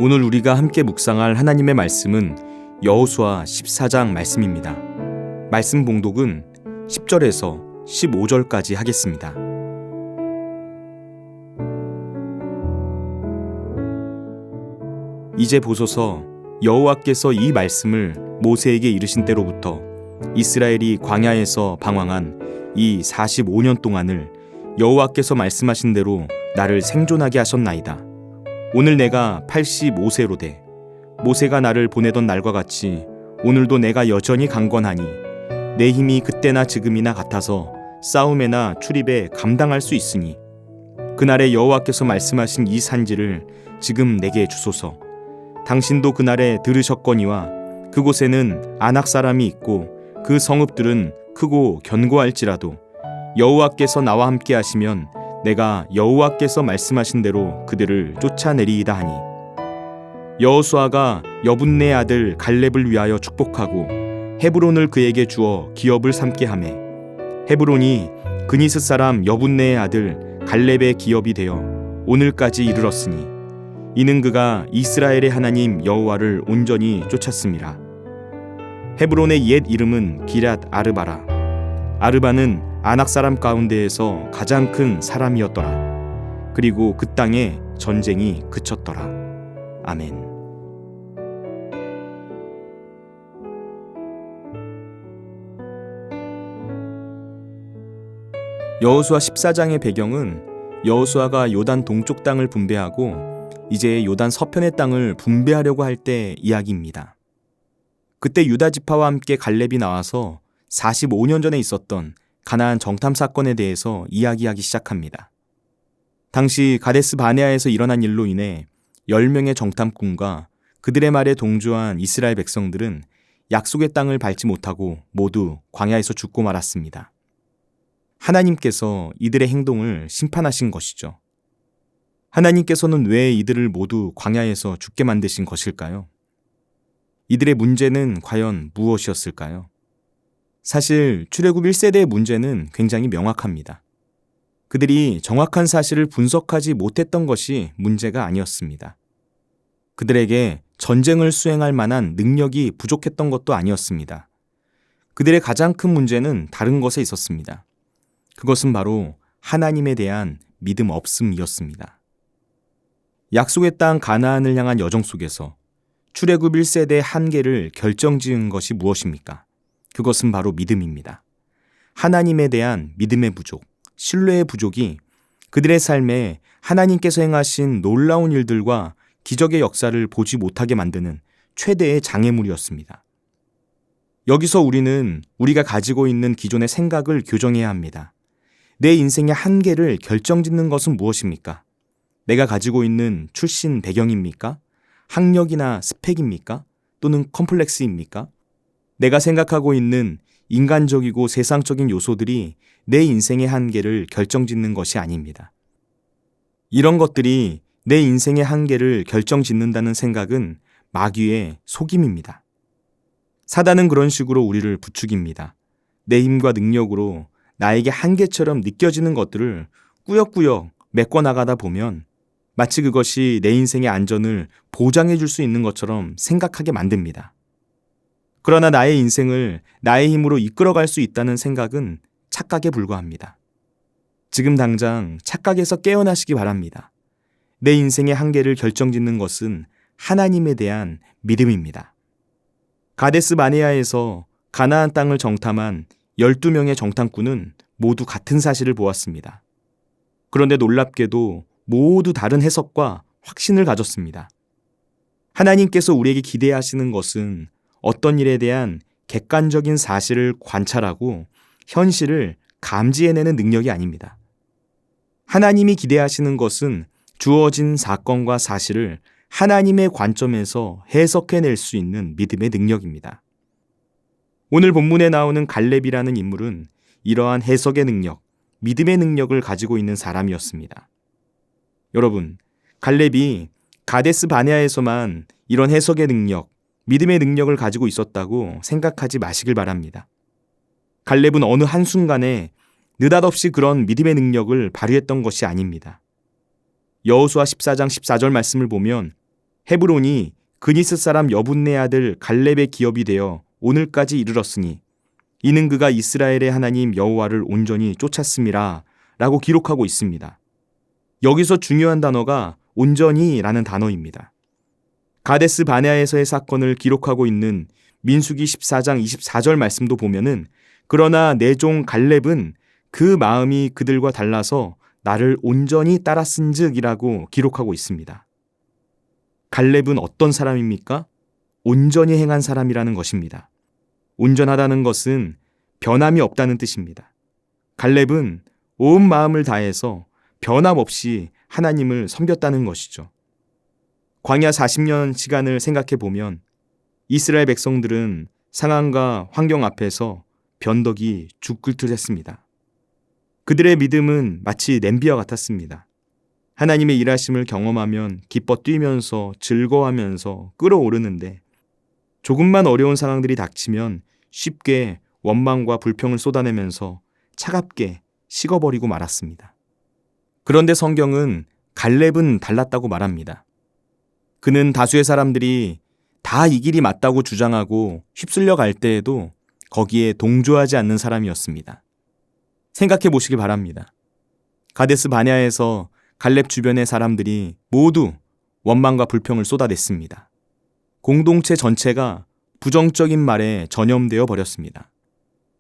오늘 우리가 함께 묵상할 하나님의 말씀은 여호수아 14장 말씀입니다. 말씀 봉독은 10절에서 15절까지 하겠습니다. 이제 보소서, 여호와께서 이 말씀을 모세에게 이르신 때로부터 이스라엘이 광야에서 방황한 이 45년 동안을 여호와께서 말씀하신 대로 나를 생존하게 하셨나이다. 오늘 내가 85세로 돼 모세가 나를 보내던 날과 같이 오늘도 내가 여전히 강건하니 내 힘이 그때나 지금이나 같아서 싸움에나 출입에 감당할 수 있으니 그날에 여호와께서 말씀하신 이 산지를 지금 내게 주소서. 당신도 그날에 들으셨거니와 그곳에는 아낙 사람이 있고 그 성읍들은 크고 견고할지라도 여호와께서 나와 함께 하시면 내가 여호와께서 말씀하신 대로 그들을 쫓아내리이다 하니, 여호수아가 여분네 아들 갈렙을 위하여 축복하고 헤브론을 그에게 주어 기업을 삼게 하매 헤브론이 그니스 사람 여분네의 아들 갈렙의 기업이 되어 오늘까지 이르렀으니 이는 그가 이스라엘의 하나님 여호와를 온전히 쫓았음이라. 헤브론의 옛 이름은 기럇 아르바라. 아르바는 아낙 사람 가운데에서 가장 큰 사람이었더라. 그리고 그 땅에 전쟁이 그쳤더라. 아멘. 여호수아 14장의 배경은 여호수아가 요단 동쪽 땅을 분배하고 이제 요단 서편의 땅을 분배하려고 할 때 이야기입니다. 그때 유다 지파와 함께 갈렙이 나와서 45년 전에 있었던 가나안 정탐 사건에 대해서 이야기하기 시작합니다. 당시 가데스 바네아에서 일어난 일로 인해 10명의 정탐꾼과 그들의 말에 동조한 이스라엘 백성들은 약속의 땅을 밟지 못하고 모두 광야에서 죽고 말았습니다. 하나님께서 이들의 행동을 심판하신 것이죠. 하나님께서는 왜 이들을 모두 광야에서 죽게 만드신 것일까요? 이들의 문제는 과연 무엇이었을까요? 사실 출애굽 1세대의 문제는 굉장히 명확합니다. 그들이 정확한 사실을 분석하지 못했던 것이 문제가 아니었습니다. 그들에게 전쟁을 수행할 만한 능력이 부족했던 것도 아니었습니다. 그들의 가장 큰 문제는 다른 것에 있었습니다. 그것은 바로 하나님에 대한 믿음 없음이었습니다. 약속의 땅 가나안을 향한 여정 속에서 출애굽 1세대의 한계를 결정지은 것이 무엇입니까? 그것은 바로 믿음입니다. 하나님에 대한 믿음의 부족, 신뢰의 부족이 그들의 삶에 하나님께서 행하신 놀라운 일들과 기적의 역사를 보지 못하게 만드는 최대의 장애물이었습니다. 여기서 우리는 우리가 가지고 있는 기존의 생각을 교정해야 합니다. 내 인생의 한계를 결정짓는 것은 무엇입니까? 내가 가지고 있는 출신 배경입니까? 학력이나 스펙입니까? 또는 컴플렉스입니까? 내가 생각하고 있는 인간적이고 세상적인 요소들이 내 인생의 한계를 결정짓는 것이 아닙니다. 이런 것들이 내 인생의 한계를 결정짓는다는 생각은 마귀의 속임입니다. 사단은 그런 식으로 우리를 부추깁니다. 내 힘과 능력으로 나에게 한계처럼 느껴지는 것들을 꾸역꾸역 메꿔나가다 보면 마치 그것이 내 인생의 안전을 보장해 줄 수 있는 것처럼 생각하게 만듭니다. 그러나 나의 인생을 나의 힘으로 이끌어갈 수 있다는 생각은 착각에 불과합니다. 지금 당장 착각에서 깨어나시기 바랍니다. 내 인생의 한계를 결정짓는 것은 하나님에 대한 믿음입니다. 가데스 바네아에서 가나안 땅을 정탐한 12명의 정탐꾼은 모두 같은 사실을 보았습니다. 그런데 놀랍게도 모두 다른 해석과 확신을 가졌습니다. 하나님께서 우리에게 기대하시는 것은 어떤 일에 대한 객관적인 사실을 관찰하고 현실을 감지해내는 능력이 아닙니다. 하나님이 기대하시는 것은 주어진 사건과 사실을 하나님의 관점에서 해석해낼 수 있는 믿음의 능력입니다. 오늘 본문에 나오는 갈렙이라는 인물은 이러한 해석의 능력, 믿음의 능력을 가지고 있는 사람이었습니다. 여러분, 갈렙이 가데스 바네아에서만 이런 해석의 능력, 믿음의 능력을 가지고 있었다고 생각하지 마시길 바랍니다. 갈렙은 어느 한순간에 느닷없이 그런 믿음의 능력을 발휘했던 것이 아닙니다. 여호수아 14장 14절 말씀을 보면 헤브론이 그니스 사람 여분네 아들 갈렙의 기업이 되어 오늘까지 이르렀으니 이는 그가 이스라엘의 하나님 여호와를 온전히 쫓았음이라 라고 기록하고 있습니다. 여기서 중요한 단어가 온전히라는 단어입니다. 가데스 바네아에서의 사건을 기록하고 있는 민수기 14장 24절 말씀도 보면은 그러나 내 종 갈렙은 그 마음이 그들과 달라서 나를 온전히 따랐은즉이라고 기록하고 있습니다. 갈렙은 어떤 사람입니까? 온전히 행한 사람이라는 것입니다. 온전하다는 것은 변함이 없다는 뜻입니다. 갈렙은 온 마음을 다해서 변함없이 하나님을 섬겼다는 것이죠. 광야 40년 시간을 생각해 보면 이스라엘 백성들은 상황과 환경 앞에서 변덕이 죽을 듯 했습니다. 그들의 믿음은 마치 냄비와 같았습니다. 하나님의 일하심을 경험하면 기뻐 뛰면서 즐거워하면서 끓어오르는데 조금만 어려운 상황들이 닥치면 쉽게 원망과 불평을 쏟아내면서 차갑게 식어버리고 말았습니다. 그런데 성경은 갈렙은 달랐다고 말합니다. 그는 다수의 사람들이 다 이 길이 맞다고 주장하고 휩쓸려 갈 때에도 거기에 동조하지 않는 사람이었습니다. 생각해 보시기 바랍니다. 가데스 바네아에서 갈렙 주변의 사람들이 모두 원망과 불평을 쏟아냈습니다. 공동체 전체가 부정적인 말에 전염되어 버렸습니다.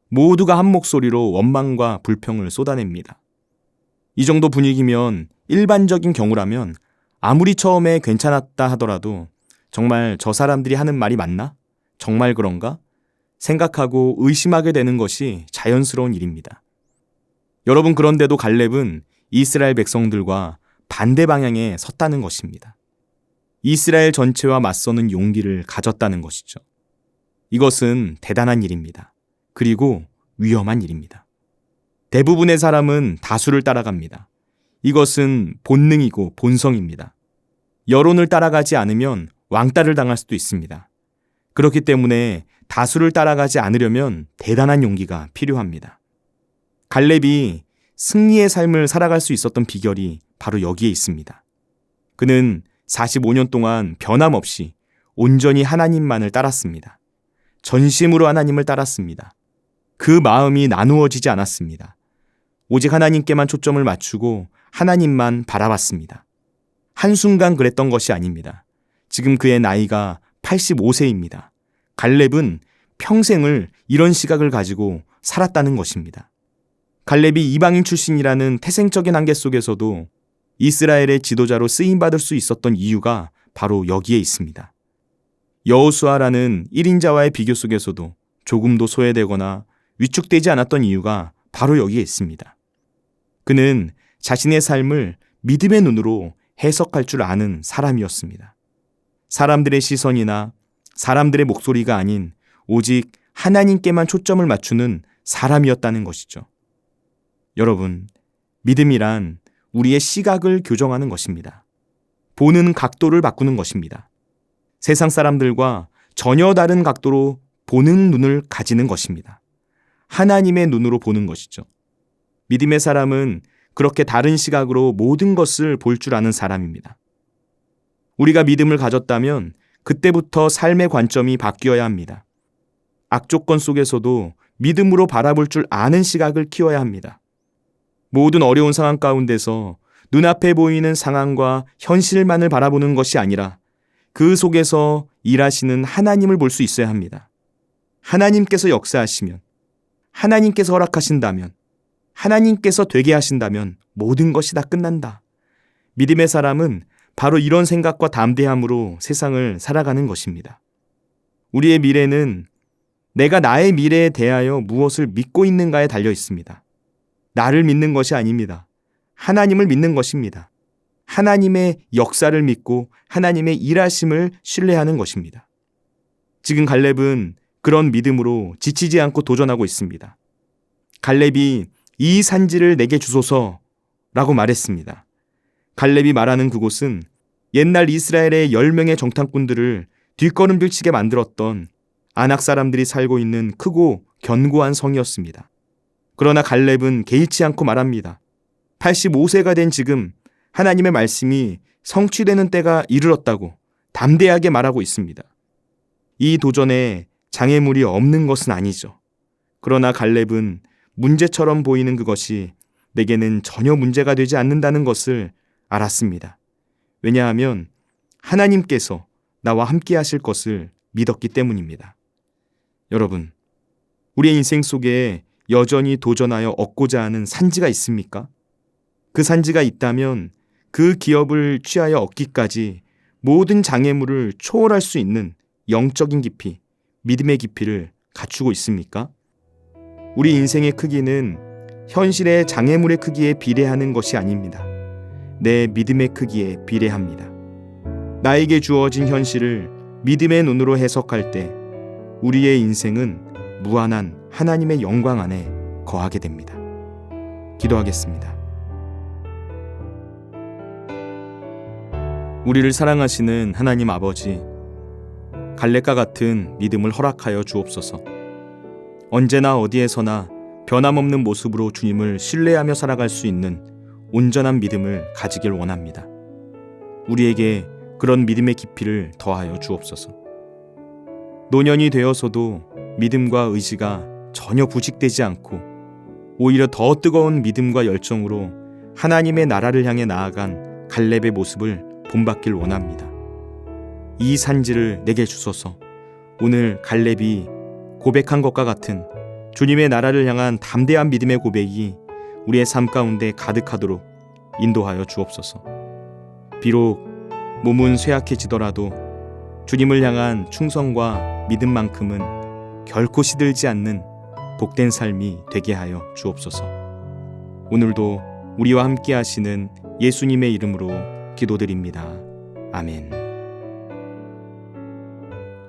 모두가 한 목소리로 원망과 불평을 쏟아냅니다. 이 정도 분위기면 일반적인 경우라면 아무리 처음에 괜찮았다 하더라도 정말 저 사람들이 하는 말이 맞나? 정말 그런가? 생각하고 의심하게 되는 것이 자연스러운 일입니다. 여러분, 그런데도 갈렙은 이스라엘 백성들과 반대 방향에 섰다는 것입니다. 이스라엘 전체와 맞서는 용기를 가졌다는 것이죠. 이것은 대단한 일입니다. 그리고 위험한 일입니다. 대부분의 사람은 다수를 따라갑니다. 이것은 본능이고 본성입니다. 여론을 따라가지 않으면 왕따를 당할 수도 있습니다. 그렇기 때문에 다수를 따라가지 않으려면 대단한 용기가 필요합니다. 갈렙이 승리의 삶을 살아갈 수 있었던 비결이 바로 여기에 있습니다. 그는 45년 동안 변함없이 온전히 하나님만을 따랐습니다. 전심으로 하나님을 따랐습니다. 그 마음이 나누어지지 않았습니다. 오직 하나님께만 초점을 맞추고 하나님만 바라봤습니다. 한순간 그랬던 것이 아닙니다. 지금 그의 나이가 85세입니다. 갈렙은 평생을 이런 시각을 가지고 살았다는 것입니다. 갈렙이 이방인 출신이라는 태생적인 한계 속에서도 이스라엘의 지도자로 쓰임받을 수 있었던 이유가 바로 여기에 있습니다. 여호수아라는 1인자와의 비교 속에서도 조금도 소외되거나 위축되지 않았던 이유가 바로 여기에 있습니다. 그는 자신의 삶을 믿음의 눈으로 해석할 줄 아는 사람이었습니다. 사람들의 시선이나 사람들의 목소리가 아닌 오직 하나님께만 초점을 맞추는 사람이었다는 것이죠. 여러분, 믿음이란 우리의 시각을 교정하는 것입니다. 보는 각도를 바꾸는 것입니다. 세상 사람들과 전혀 다른 각도로 보는 눈을 가지는 것입니다. 하나님의 눈으로 보는 것이죠. 믿음의 사람은 그렇게 다른 시각으로 모든 것을 볼 줄 아는 사람입니다. 우리가 믿음을 가졌다면 그때부터 삶의 관점이 바뀌어야 합니다. 악조건 속에서도 믿음으로 바라볼 줄 아는 시각을 키워야 합니다. 모든 어려운 상황 가운데서 눈앞에 보이는 상황과 현실만을 바라보는 것이 아니라 그 속에서 일하시는 하나님을 볼 수 있어야 합니다. 하나님께서 역사하시면, 하나님께서 허락하신다면, 하나님께서 되게 하신다면 모든 것이 다 끝난다. 믿음의 사람은 바로 이런 생각과 담대함으로 세상을 살아가는 것입니다. 우리의 미래는 내가 나의 미래에 대하여 무엇을 믿고 있는가에 달려 있습니다. 나를 믿는 것이 아닙니다. 하나님을 믿는 것입니다. 하나님의 역사를 믿고 하나님의 일하심을 신뢰하는 것입니다. 지금 갈렙은 그런 믿음으로 지치지 않고 도전하고 있습니다. 갈렙이 이 산지를 내게 주소서라고 말했습니다. 갈렙이 말하는 그곳은 옛날 이스라엘의 10명의 정탐꾼들을 뒷걸음질 치게 만들었던 아낙 사람들이 살고 있는 크고 견고한 성이었습니다. 그러나 갈렙은 개의치 않고 말합니다. 85세가 된 지금 하나님의 말씀이 성취되는 때가 이르렀다고 담대하게 말하고 있습니다. 이 도전에 장애물이 없는 것은 아니죠. 그러나 갈렙은 문제처럼 보이는 그것이 내게는 전혀 문제가 되지 않는다는 것을 알았습니다. 왜냐하면 하나님께서 나와 함께 하실 것을 믿었기 때문입니다. 여러분, 우리의 인생 속에 여전히 도전하여 얻고자 하는 산지가 있습니까? 그 산지가 있다면 그 기업을 취하여 얻기까지 모든 장애물을 초월할 수 있는 영적인 깊이, 믿음의 깊이를 갖추고 있습니까? 우리 인생의 크기는 현실의 장애물의 크기에 비례하는 것이 아닙니다. 내 믿음의 크기에 비례합니다. 나에게 주어진 현실을 믿음의 눈으로 해석할 때 우리의 인생은 무한한 하나님의 영광 안에 거하게 됩니다. 기도하겠습니다. 우리를 사랑하시는 하나님 아버지, 갈렙과 같은 믿음을 허락하여 주옵소서. 언제나 어디에서나 변함없는 모습으로 주님을 신뢰하며 살아갈 수 있는 온전한 믿음을 가지길 원합니다. 우리에게 그런 믿음의 깊이를 더하여 주옵소서. 노년이 되어서도 믿음과 의지가 전혀 부식되지 않고 오히려 더 뜨거운 믿음과 열정으로 하나님의 나라를 향해 나아간 갈렙의 모습을 본받길 원합니다. 이 산지를 내게 주소서. 오늘 갈렙이 고백한 것과 같은 주님의 나라를 향한 담대한 믿음의 고백이 우리의 삶 가운데 가득하도록 인도하여 주옵소서. 비록 몸은 쇠약해지더라도 주님을 향한 충성과 믿음만큼은 결코 시들지 않는 복된 삶이 되게 하여 주옵소서. 오늘도 우리와 함께 하시는 예수님의 이름으로 기도드립니다. 아멘.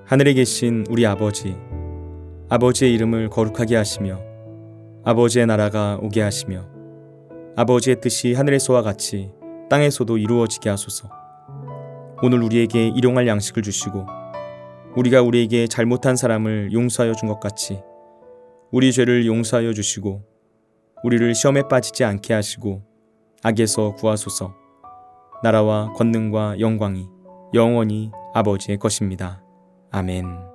하늘에 계신 우리 아버지, 아버지의 이름을 거룩하게 하시며 아버지의 나라가 오게 하시며 아버지의 뜻이 하늘에서와 같이 땅에서도 이루어지게 하소서. 오늘 우리에게 일용할 양식을 주시고 우리가 우리에게 잘못한 사람을 용서하여 준 것 같이 우리 죄를 용서하여 주시고 우리를 시험에 빠지지 않게 하시고 악에서 구하소서. 나라와 권능과 영광이 영원히 아버지의 것입니다. 아멘.